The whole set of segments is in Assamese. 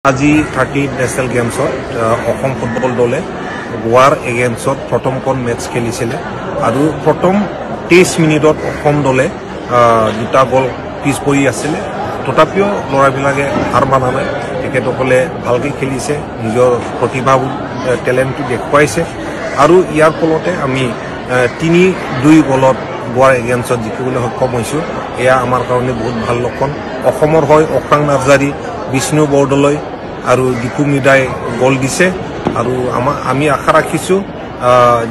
আজি 30 নেশনেল গেমছত অসম ফুটবল দলে গোৱাৰ এগেইনষ্টত প্ৰথমখন মেচ খেলিছিলে আৰু প্ৰথম 23 মিনিটত অসম দলে দুটা গল পিছ পৰি আছিল তথাপিও লৰাবিলাকে হাৰ মানা নাই তেখেতসকলে ভালকৈ খেলিছে নিজৰ প্ৰতিভা টেলেণ্টটো দেখুৱাইছে আৰু ইয়াৰ ফলতে আমি 3-2 গলত গোৱাৰ এগেইনষ্টত জিকিবলৈ সক্ষম হৈছোঁ এয়া আমাৰ কাৰণে বহুত ভাল লক্ষণ অসমৰ হয় অক্ৰাং নাৰ্জাৰী বিষ্ণু বৰদলৈ আৰু দীপু মিদাই গল দিছে আৰু আমি আশা ৰাখিছোঁ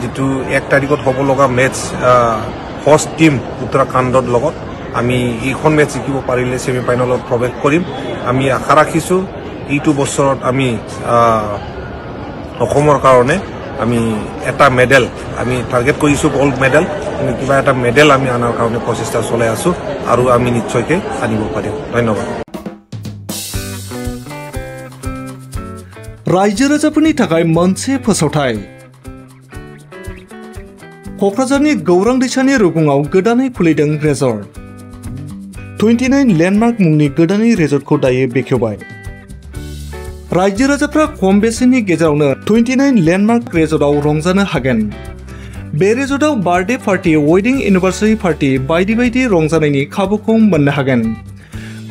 যেটো 1 তাৰিখত হ'ব লগা মেচ হোষ্ট টিম উত্তৰাখণ্ডৰ লগত আমি এইখন মেচ জিকিব পাৰিলে সেমি ফাইনেলত প্ৰৱেশ কৰিম আমি আশা ৰাখিছোঁ এইটো বছৰত আমি অসমৰ কাৰণে আমি এটা মেডেল আমি টাৰ্গেট কৰিছোঁ গোল্ড মেডেল কিন্তু কিবা এটা মেডেল আমি আনাৰ কাৰণে প্ৰচেষ্টা চলাই আছোঁ আৰু আমি নিশ্চয়কৈ আনিব পাৰিম ধন্যবাদ रायजो राजाफोरनि थाखाय मोनसे फोसावथाय क'क्राझारनि गौरां दैसानि रुगुङाव गोदानै खुलिदों रेजर्ट 29 लेन्डमार्क मुंनि गोदानै रेजर्टखौ दायो बेखेवबाय रायजो राजाफ्रा खम बेसेननि गेजेरावनो 29 लेन्डमार्क रेजर्टआव रंजानो हागोन बे रेजर्टआव birthday party wedding anniversary party बायदि बायदि रंजानायनि खाबुखौ मोननो हागोन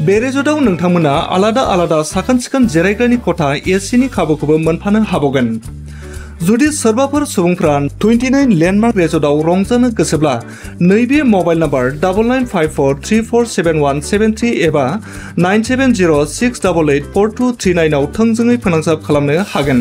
बे रेजर्टआव नोंथांमोना आलादा आलादा साखोन-सिखोन जिरायग्रानि खथा एसिनि खाबुखौबो मोनफानो हाबावगोन जुदि सोरबाफोर सुबुंफ्रा 29 लेन्डमार्क रेजर्टआव रंजानो गोसोब्ला नैबे मबाइल नम्बर 9954347173 एबा 9706884239 आव थोंजोङै फोनांजाब खालामनो हागोन